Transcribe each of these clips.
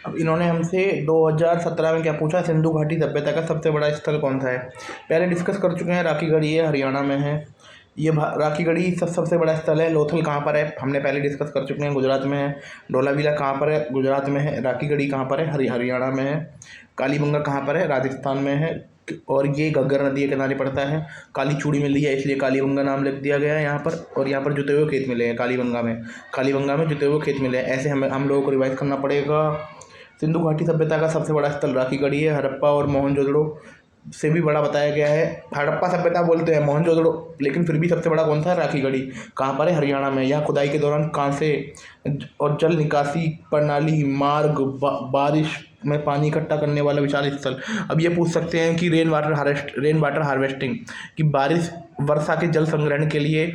अब इन्होंने हमसे 2017 में क्या पूछा, सिंधु घाटी सभ्यता का सबसे बड़ा स्थल कौन सा है। पहले डिस्कस कर चुके हैं, राखी गढ़ी है, हरियाणा में है। ये राखी गढ़ी सबसे बड़ा स्थल है। लोथल कहाँ पर है, हमने पहले डिस्कस कर चुके हैं, गुजरात में है। धोलावीरा कहाँ पर है, गुजरात में है। राखी गढ़ी कहाँ पर है, हरियाणा में है। कालीबंगा कहाँ पर है, राजस्थान में है। और ये घग्गर नदी के किनारे पड़ता है। काली चूड़ी मिली है इसलिए कालीबंगा नाम लिख दिया गया है यहाँ पर। और यहाँ पर जुते हुए खेत मिले हैं कालीबंगा में जुते हुए खेत मिले हैं। ऐसे हम लोगों को रिवाइज करना पड़ेगा। सिंधु घाटी सभ्यता का सबसे बड़ा स्थल राखी गढ़ी है। हड़प्पा और मोहनजोदड़ो से भी बड़ा बताया गया है। हड़प्पा सभ्यता बोलते हैं, मोहनजोदड़ो, लेकिन फिर भी सबसे बड़ा कौन सा है, राखी गढ़ी। कहाँ पर है, हरियाणा में। यहाँ खुदाई के दौरान कांसे और जल निकासी प्रणाली, मार्ग, बारिश में पानी इकट्ठा करने वाला विशाल स्थल। अब ये पूछ सकते हैं कि रेन वाटर हार्वेस्टिंग, कि बारिश वर्षा के जल संग्रहण के लिए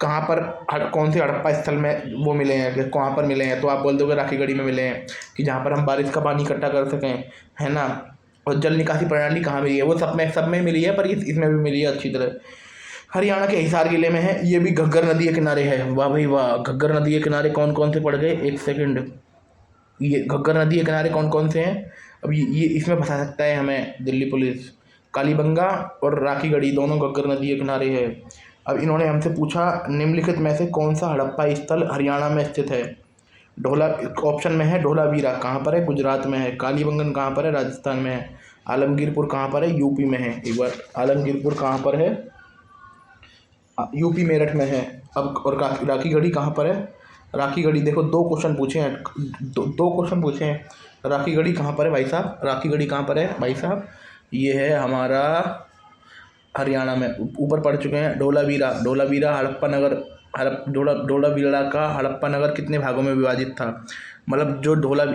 कहाँ पर कौन से हड़प्पा स्थल में वो मिले हैं, कहाँ पर मिले हैं। तो आप बोल दोगे राखी गढ़ी में मिले हैं, कि जहाँ पर हम बारिश का पानी इकट्ठा कर सकें, है ना। और जल निकासी प्रणाली कहाँ मिली है, वो सब में मिली है, पर इसमें भी मिली है अच्छी तरह। हरियाणा के हिसार जिले में है। ये भी घग्गर नदी के किनारे है। वाह भाई वाह, घग्गर नदी के किनारे कौन कौन से पड़ गए, एक सेकंड। ये घग्गर नदी के किनारे कौन कौन से हैं। अब ये इसमें फंसा सकता है हमें दिल्ली पुलिस। कालीबंगा और राखी गढ़ी दोनों घग्गर नदी के किनारे है। अब इन्होंने हमसे पूछा, निम्नलिखित में से कौन सा हड़प्पा स्थल हरियाणा में स्थित है। ढोला ऑप्शन में है, धोलावीरा कहाँ पर है, गुजरात में है। कालीबंगन कहाँ पर है, राजस्थान में है। आलमगीरपुर कहाँ पर है, यूपी में है। एक बार आलमगीरपुर कहाँ पर है, यूपी मेरठ में है। अब और राखी गढ़ी कहाँ पर है। राखी गढ़ी देखो, दो क्वेश्चन पूछे हैं, दो क्वेश्चन पूछे हैं। राखी गढ़ी कहाँ पर है भाई साहब, राखी गढ़ी कहाँ पर है भाई साहब, ये है हमारा हरियाणा में। ऊपर पढ़ चुके हैं। धोलावीरा हड़प्पा नगर, धोलावीरा का हड़प्पा नगर कितने भागों में विभाजित था। मतलब जो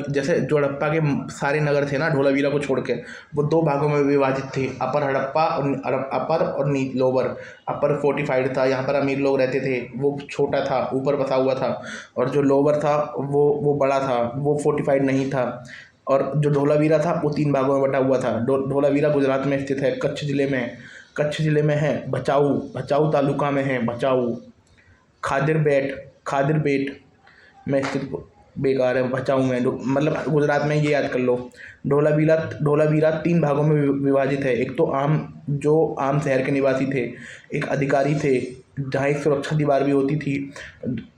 जैसे जो हड़प्पा के सारे नगर थे ना, धोलावीरा को छोड़ के, वो दो भागों में विभाजित थे। अपर हड़प्पा और अपर और लोअर। अपर फोर्टिफाइड था, यहाँ पर अमीर लोग रहते थे, वो छोटा था, ऊपर बसा हुआ था। और जो लोअर था वो बड़ा था, वो फोर्टिफाइड नहीं था। और जो धोलावीरा था वो तीन भागों में बटा हुआ था। धोलावीरा गुजरात में स्थित है, कच्छ जिले में है। भचाऊ तालुका में है, भचाऊ। खादिरबेट में स्थित, बेकार है, भचाऊ में, मतलब गुजरात में, ये याद कर लो। धोलावीरा तीन भागों में विभाजित है। एक तो आम शहर के निवासी थे, एक अधिकारी थे, जहाँ एक सुरक्षा दीवार भी होती थी।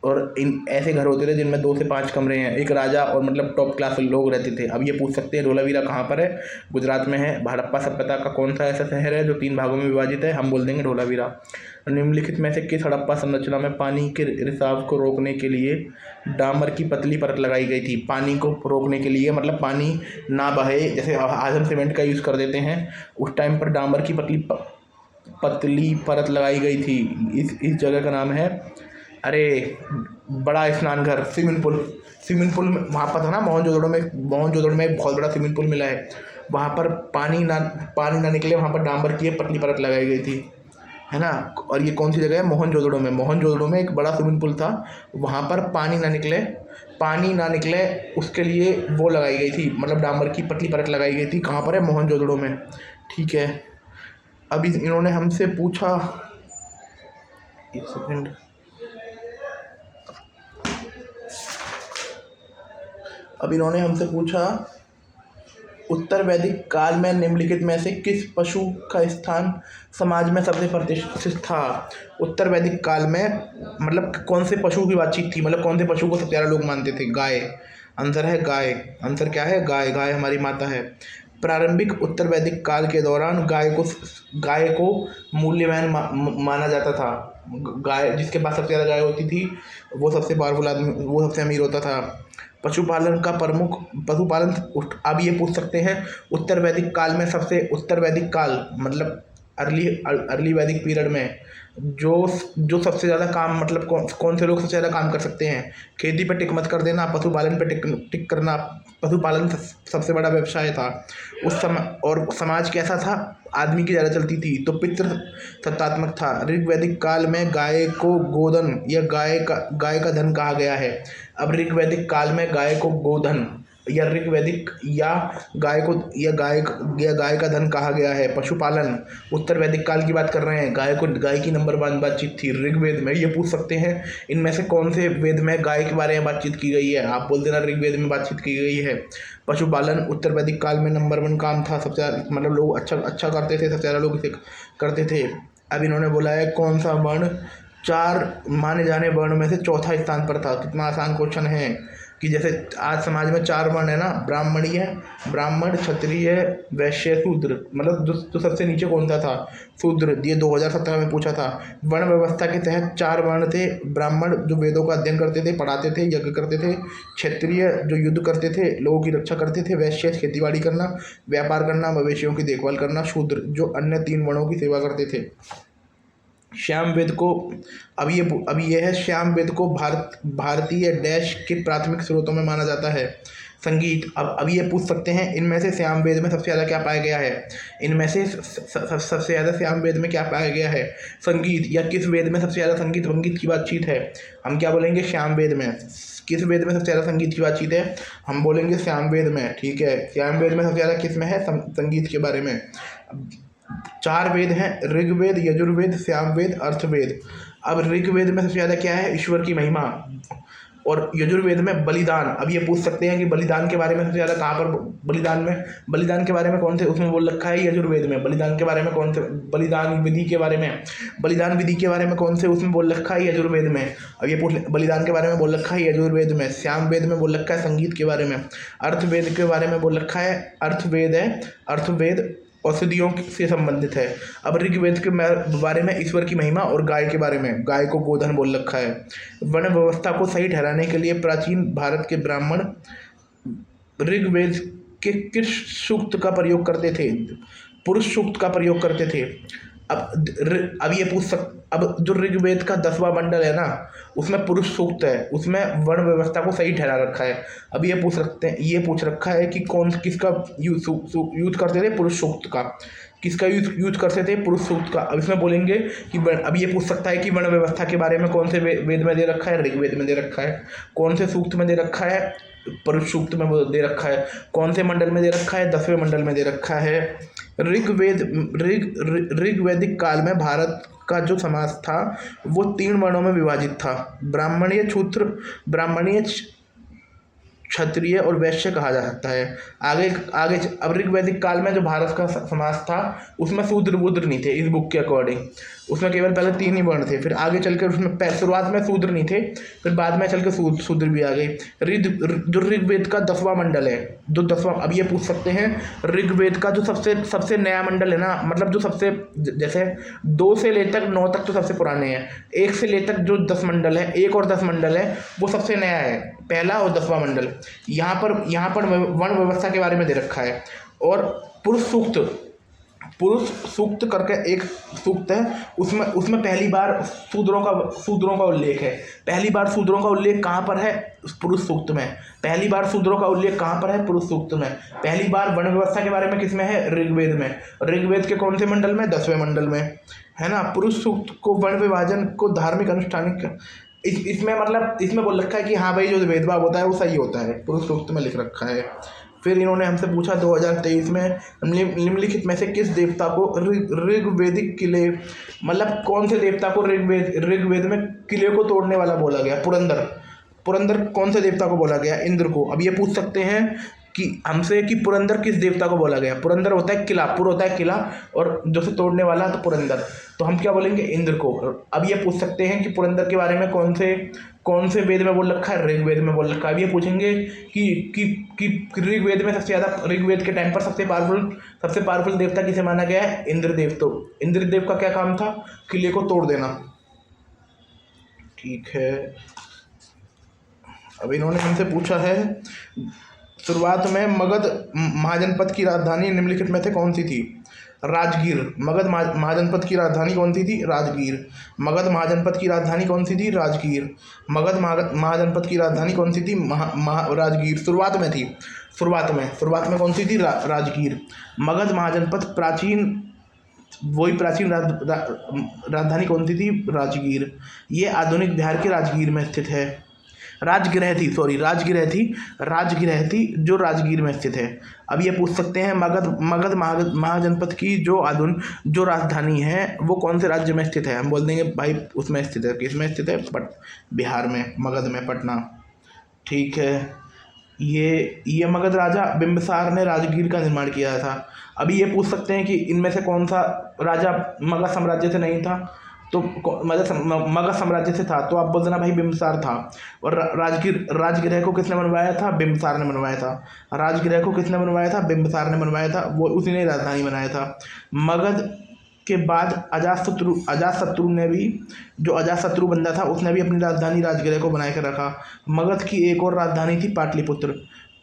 और इन ऐसे घर होते थे जिनमें 2 से 5 कमरे हैं। एक राजा और मतलब टॉप क्लास लोग रहते थे। अब ये पूछ सकते हैं धोलावीरा कहाँ पर है, गुजरात में है। हड़प्पा सभ्यता का कौन सा ऐसा शहर है जो 3 भागों में विभाजित है, हम बोल देंगे धोलावीरा। निम्नलिखित में से किस हड़प्पा संरचना में पानी के रिसाव को रोकने के लिए डामर की पतली परत लगाई गई थी। पानी को रोकने के लिए, मतलब पानी ना बहे, जैसे आज हम सीमेंट का यूज़ कर देते हैं, उस टाइम पर डामर की पतली परत लगाई गई थी। इस जगह का नाम है, अरे, बड़ा स्नान घर, स्विमिंग पूल वहाँ पर था ना, मोहनजोदड़ो में एक बहुत बड़ा स्विमिंग पूल मिला है। वहाँ पर पानी ना निकले, वहाँ पर डामर की पतली परत लगाई गई थी, है ना। और ये कौन सी जगह है, मोहनजोदड़ो में एक बड़ा स्विमिंग पूल था। वहाँ पर पानी ना निकले उसके लिए वो लगाई गई थी, मतलब डामर की पतली परत लगाई गई थी। कहाँ पर है, मोहनजोदड़ो में। ठीक है। अभी इन्होंने हमसे पूछा, एक सेकंड, अब इन्होंने हमसे पूछा, उत्तर वैदिक काल में निम्नलिखित में से किस पशु का स्थान समाज में सबसे प्रतिष्ठित था। उत्तर वैदिक काल में मतलब कौन से पशु की बातचीत थी, मतलब कौन से पशु को सबसे ज़्यादा लोग मानते थे। गाय, आंसर है गाय। आंसर क्या है, गाय। गाय हमारी माता है। प्रारंभिक उत्तर वैदिक काल के दौरान गाय को मूल्यवान माना जाता था। गाय, जिसके पास सबसे ज़्यादा गाय होती थी, वो सबसे पावरफुल आदमी, वो सबसे अमीर होता था। पशुपालन का प्रमुख पशुपालन। अब ये पूछ सकते हैं, उत्तर वैदिक काल में उत्तर वैदिक काल मतलब अर्ली वैदिक पीरियड में जो सबसे ज़्यादा काम, मतलब कौन से लोग सबसे ज़्यादा काम कर सकते हैं। खेती पे टिक मत कर देना, पशुपालन पे टिक करना। पशुपालन सबसे बड़ा व्यवसाय था उस समय। और समाज कैसा था, आदमी की ज़्यादा चलती थी, तो पितृ सत्तात्मक था। ऋग्वैदिक काल में गाय को गोधन या गाय का धन कहा गया है। अब ऋग्वैदिक काल में गाय को गोधन या ऋग्वैदिक या गाय का धन कहा गया है। पशुपालन उत्तर वैदिक काल की बात कर रहे हैं, गाय की नंबर 1 बातचीत थी ऋग्वेद में। ये पूछ सकते हैं इनमें से कौन से वेद में गाय के बारे में बातचीत की गई है, आप बोल देना ऋग्वेद में बातचीत की गई है। पशुपालन उत्तर वैदिक काल में नंबर 1 काम था, सबसे मतलब लोग अच्छा करते थे, सबसे ज़्यादा लोग इसे करते थे। अब इन्होंने बोला है कौन सा वर्ण 4 माने जाने वर्ण में से चौथा स्थान पर था। कितना आसान क्वेश्चन है कि जैसे आज समाज में 4 वर्ण है ना, ब्राह्मण, क्षत्रिय, वैश्य, शूद्र, मतलब जो सबसे नीचे कौन सा था, शूद्र। ये 2017 में पूछा था। वर्ण व्यवस्था के तहत 4 वर्ण थे। ब्राह्मण जो वेदों का अध्ययन करते थे, पढ़ाते थे, यज्ञ करते थे। क्षत्रिय जो युद्ध करते थे, लोगों की रक्षा करते थे। वैश्य खेतीबाड़ी करना, व्यापार करना, मवेशियों की देखभाल करना। शूद्र जो अन्य 3 वर्णों की सेवा करते थे। श्याम वेद को अब ये है, श्याम वेद को भारतीय डैश के प्राथमिक स्रोतों में माना जाता है। संगीत अब ये पूछ सकते हैं इनमें से श्याम वेद में सबसे ज़्यादा क्या पाया गया है, इनमें से सबसे ज़्यादा श्याम वेद में क्या पाया गया है, संगीत। या किस वेद में सबसे ज़्यादा संगीत वंगीत की बातचीत है, हम क्या बोलेंगे श्याम वेद में। किस वेद में सबसे ज़्यादा संगीत की बातचीत है, हम बोलेंगे श्याम वेद में। ठीक है, श्याम वेद में सबसे ज़्यादा किस में है, संगीत के बारे में। 4 वेद हैं, ऋग्वेद, यजुर्वेद, सामवेद, अर्थवेद। अब ऋग्वेद में सबसे ज़्यादा क्या है, ईश्वर की महिमा। और यजुर्वेद में बलिदान। अब ये पूछ सकते हैं कि बलिदान के बारे में सबसे ज़्यादा कहाँ पर, बलिदान के बारे में कौन से उसमें बोल रखा है, यजुर्वेद में। बलिदान के बारे में कौन से, बलिदान विधि के बारे में कौन से उसमें बोल रखा है, यजुर्वेद में। अब ये पूछ, बलिदान के बारे में बोल रखा है यजुर्वेद में। श्यामवेद में बोल रखा है संगीत के बारे में। अर्थवेद के बारे में बोल रखा है, अर्थवेद औषधियों से संबंधित है। अब ऋग्वेद के बारे में ईश्वर की महिमा और गाय के बारे में, गाय को गोधन बोल रखा है। वर्ण व्यवस्था को सही ठहराने के लिए प्राचीन भारत के ब्राह्मण ऋग्वेद के किस सूक्त का प्रयोग करते थे, पुरुष सूक्त का प्रयोग करते थे। अब ये अब जो ऋग्वेद का 10वां मंडल है ना, उसमें पुरुष सूक्त है, उसमें वर्ण व्यवस्था को सही ठहरा रखा है। अब ये पूछ रखा है कि किसका यूज करते थे, पुरुष सूक्त का। किसका यूज करते थे, पुरुष सूक्त का। अब इसमें बोलेंगे कि अब ये पूछ सकता है कि वर्ण व्यवस्था के बारे में कौन से वेद में दे रखा है, ऋग्वेद में दे रखा है। कौन से सूक्त में दे रखा है, पुरुष सूक्त में दे रखा है। कौन से मंडल में दे रखा है, 10वें मंडल में दे रखा है। ऋग्वैदिक काल में भारत का जो समाज था वो 3 वर्णों में विभाजित था, ब्राह्मणीय, क्षत्रिय और वैश्य कहा जा सकता है। आगे अब ऋग्वैदिक काल में जो भारत का समाज था उसमें शूद्र वूद्र नहीं थे, इस बुक के अकॉर्डिंग। उसमें केवल पहले 3 ही वर्ण थे, फिर आगे चलकर उसमें शुरुआत में शूद्र नहीं थे, फिर बाद में चल के शूद्र भी आ गए। जो ऋग्वेद का 10वां मंडल है, जो 10वां, अब ये पूछ सकते हैं ऋग्वेद का जो सबसे नया मंडल है ना, मतलब जो सबसे, जैसे 2 से लेकर 9 तक तो सबसे पुराने हैं, 1 से लेकर जो 10 मंडल है, 1 और 10 मंडल है, वो सबसे नया है, पहला और 10वां मंडल। यहाँ पर वर्ण व्यवस्था के बारे में दे रखा है। और पुरुष सूक्त करके एक सूक्त है, उसमें पहली बार शूद्रों का उल्लेख है। पहली बार शूद्रों का उल्लेख कहाँ पर है, पुरुष सूक्त में। पहली बार शूद्रों का उल्लेख कहाँ पर है, पुरुष सूक्त में। पहली बार वर्ण व्यवस्था के बारे में किसमें है, ऋग्वेद में। ऋग्वेद के कौन से मंडल में, 10वें मंडल में, है ना। पुरुष सूक्त को वर्ण विभाजन को धार्मिक अनुष्ठानिक, इसमें बोल रखा है कि हाँ भाई जो भेदभाव होता है वो सही होता है, पुरुष सूक्त में लिख रखा है। फिर इन्होंने हमसे पूछा 2023 में निम्नलिखित में से किस देवता को ऋग्वेदिक किले, मतलब कौन से देवता को ऋग्वेद में किले को तोड़ने वाला बोला गया, पुरंदर कौन से देवता को बोला गया, इंद्र को। अब ये पूछ सकते हैं कि हमसे कि पुरंदर किस देवता को बोला गया। पुरंदर होता है किला, पुर होता है किला, और जो से तोड़ने वाला तो पुरंदर, तो हम क्या बोलेंगे, इंद्र को। अब ये पूछ सकते हैं कि पुरंदर के बारे में कौन से वेद में बोल रखा है, ऋग्वेद में बोल रखा है। अब ये पूछेंगे कि ऋग्वेद में सबसे ज़्यादा, ऋग्वेद के टाइम पर सबसे पावरफुल देवता किसे माना गया है, इंद्रदेव। तो इंद्रदेव का क्या काम था, किले को तोड़ देना। ठीक है, अब इन्होंने हमसे पूछा है शुरुआत में मगध महाजनपद की राजधानी निम्नलिखित में से कौन सी थी, राजगीर। मगध महाजनपद की राजधानी कौन सी थी, राजगीर। मगध महाजनपद की राजधानी कौन सी थी, राजगीर। मगध महाजनपद की राजधानी कौन सी थी, राजगीर। शुरुआत में कौन सी थी, राजगीर। मगध महाजनपद प्राचीन राजधानी कौन सी थी, राजगीर। ये आधुनिक बिहार के राजगीर में स्थित है। राजगृह थी, सॉरी राजगृह थी जो राजगीर में स्थित है। अब ये पूछ सकते हैं मगध महाजनपद की जो राजधानी है वो कौन से राज्य में स्थित है। हम बोल देंगे भाई उसमें स्थित है, किसमें स्थित है, बिहार में, मगध में, पटना। ठीक है, ये मगध राजा बिंबिसार ने राजगीर का निर्माण किया था। अभी ये पूछ सकते हैं कि इनमें से कौन सा राजा मगध साम्राज्य से नहीं था, तो मगध साम्राज्य से था, तो आप बोल देना भाई बिंबिसार था। और राजगृह को किसने बनवाया था, बिंबिसार ने बनवाया था। राजगृह को किसने बनवाया था, बिंबिसार ने बनवाया था, वो उसी ने राजधानी बनाया था। मगध के बाद अजातशत्रु ने भी, जो अजातशत्रु बंदा था उसने भी अपनी राजधानी राजगृह को बना कर रखा। मगध की एक और राजधानी थी पाटलिपुत्र,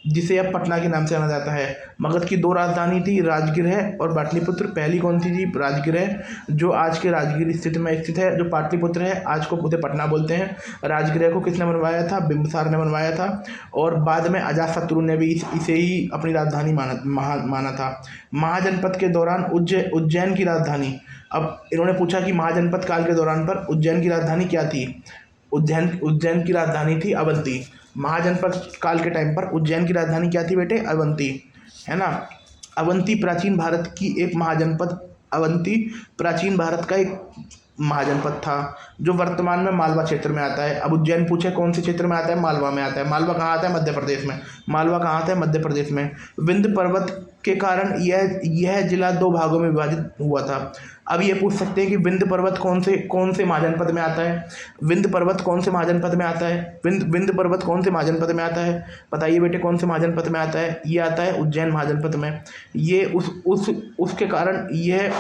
जिसे अब पटना के नाम से जाना जाता है। मगध की दो राजधानी थी, राजगृह और पाटलिपुत्र। पहली कौन सी थी, राजगृह, जो आज के राजगीर स्थित में स्थित है। जो पाटलिपुत्र है आज को उसे पटना बोलते हैं। राजगृह को किसने बनवाया था, बिंबिसार ने बनवाया था। और बाद में अजातशत्रु ने भी इसे ही अपनी राजधानी माना था। महाजनपद के दौरान उज्जैन की राजधानी, अब इन्होंने पूछा कि महाजनपद काल के दौरान पर उज्जैन की राजधानी क्या थी। उज्जैन की राजधानी थी अवंती। महाजनपद काल के टाइम पर उज्जैन की राजधानी क्या थी बेटे, अवंती, है ना। अवंती प्राचीन भारत की एक महाजनपद, अवंती प्राचीन भारत का एक महाजनपद था जो वर्तमान में मालवा क्षेत्र में आता है। अब उज्जैन पूछे कौन से क्षेत्र में आता है, मालवा में आता है। मालवा कहाँ आता है, मध्य प्रदेश में। मालवा कहाँ आता है, मध्य प्रदेश में। विंध्य पर्वत के कारण यह जिला दो भागों में विभाजित हुआ था। अब ये पूछ सकते हैं कि विंध्य पर्वत कौन से महाजनपद में आता है। विंध्य पर्वत कौन से महाजनपद में आता है, विंध्य पर्वत कौन से महाजनपद में आता है, बताइए बेटे कौन से महाजनपद में आता है। ये आता है उज्जैन महाजनपद में। ये उसके कारण यह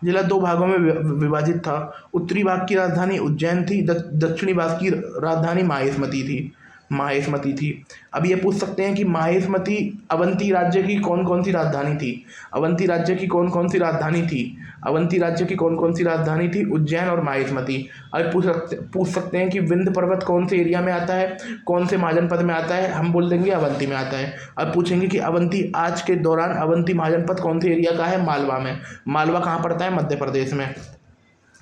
जिला दो भागों में विभाजित था। उत्तरी भाग की राजधानी उज्जैन थी, दक्षिणी भाग की राजधानी माहेशमती थी। अब ये पूछ सकते हैं कि माहेशमती अवंती राज्य की कौन कौन सी राजधानी थी। अवंती राज्य की कौन कौन सी राजधानी थी, अवंती राज्य की कौन कौन सी राजधानी थी, उज्जैन और माहेशमती। अब पूछ सकते हैं कि विंध्य पर्वत कौन से एरिया में आता है, कौन से महाजनपद में आता है, हम बोल देंगे अवंती में आता है। अब पूछेंगे कि अवंती आज के दौरान अवंती महाजनपद कौन से एरिया का है, मालवा में। मालवा कहाँ पड़ता है, मध्य प्रदेश में।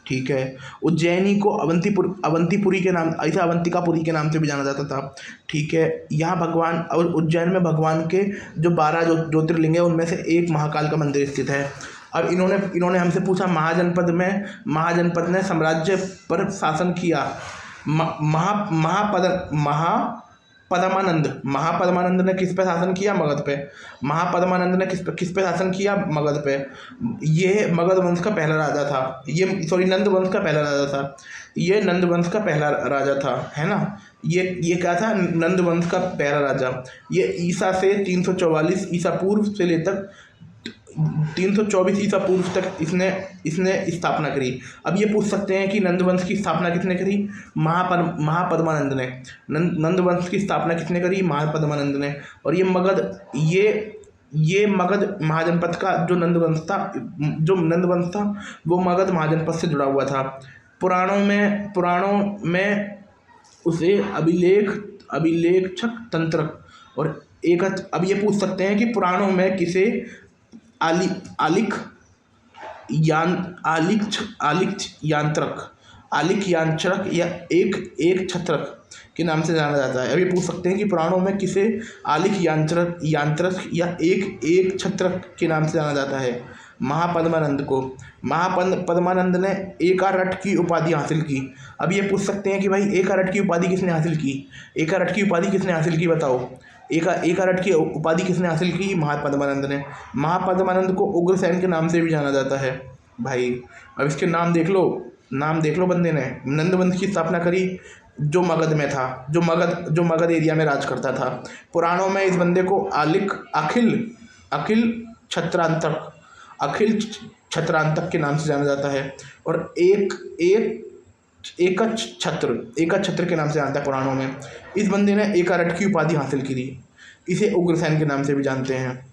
ठीक है, उज्जैनी को अवंतीपुरी के नाम, ऐसे अवंतिकापुरी के नाम से भी जाना जाता था। ठीक है, यहाँ भगवान, और उज्जैन में भगवान के जो 12 ज्योतिर्लिंग है उनमें से एक महाकाल का मंदिर स्थित है। अब इन्होंने हमसे पूछा महाजनपद ने साम्राज्य पर शासन किया। महापद्मानंद ने किस पे शासन किया, मगध पे। महापद्मानंद ने किस पे शासन किया, मगध पे। ये मगध वंश का पहला राजा था, नंद वंश का पहला राजा था। ये नंद वंश का पहला राजा था, है ना। ये क्या था, नंद वंश का पहला राजा। ये ईसा से 344 ईसा पूर्व से लेकर 324 ईसा पूर्व तक इसने स्थापना करी। अब ये पूछ सकते हैं कि नंदवंश की स्थापना किसने करी, महापद्मानंद ने। नंदवंश की स्थापना किसने करी, महापद्मानंद ने। और ये मगध महाजनपद का जो नंदवंश था वो मगध महाजनपद से जुड़ा हुआ था। पुराणों में उसे अभिलेखक तंत्रक और एक। अब ये पूछ सकते हैं कि पुराणों में किसे आलिक यांत्रक या एक छत्रक के नाम से जाना जाता है। अभी पूछ सकते हैं कि पुराणों में किसे आलिक यांत्रक या एक छत्रक के नाम से जाना जाता है। महापद्मानंद को। महापद्मानंद ने एकारठ की उपाधि हासिल की। अब ये पूछ सकते हैं कि भाई एकारठ की उपाधि किसने हासिल की, एकारठ की उपाधि किसने हासिल की, बताओ। एकारठ की उपाधि किसने हासिल की, महापद्मानंद ने। महापद्मानंद को उग्रसेन के नाम से भी जाना जाता है भाई। अब इसके नाम देख लो बंदे ने। नंदवंश की स्थापना करी जो मगध में था, जो मगध एरिया में राज करता था। पुराणों में इस बंदे को अखिल छत्रांतक के नाम से जाना जाता है। और एक छत्र के नाम से जानता है पुराणों में। इस बंदे ने एकारठ की उपाधि हासिल की थी। इसे उग्रसेन के नाम से भी जानते हैं।